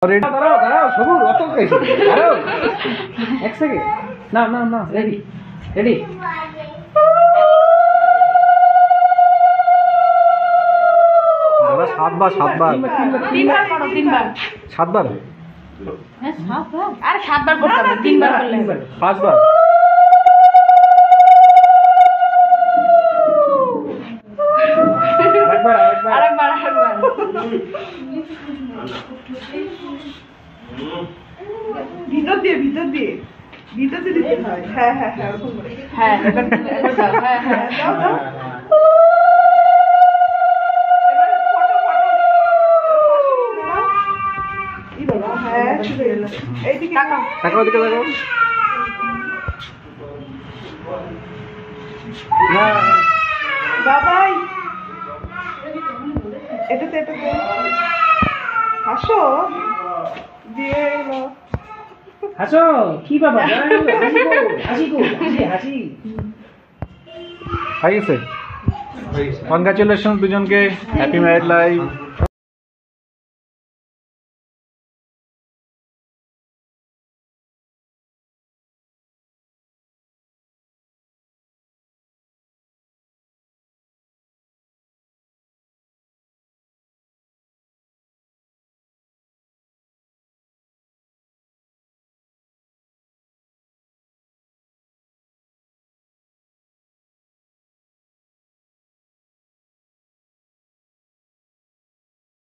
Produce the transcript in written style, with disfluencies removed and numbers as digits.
দাঁড়াও দাঁড়াও সবুর অত দাঁড়াও এক সেকেন্ড না না না রেডি রেডি দাদা সাতবার সাতবার সাতবার আর 7 বার করতে হবে 3 বার করলে হবে 5 বার আরেকবার ভিতর দিয়ে দিতে হয়। হ্যাঁ হ্যাঁ হ্যাঁ ওরকম করে। হ্যাঁ এবার দাও হ্যাঁ হ্যাঁ দাও দাও। এবারে ফটো ই বাবা হ্যাঁ শুরু হয়ে গেল। এইদিকে তাকাও তাকাও দিকে তাকাও বাবাই এটাতে হাসো দিয়ে এলো। হাসো কি বাবা হাসি গো হাসি গো হাসি হাসি হয়ে গেছে কনগ্রাচুলেশন দুজনকে হ্যাপি ম্যারিড লাইফ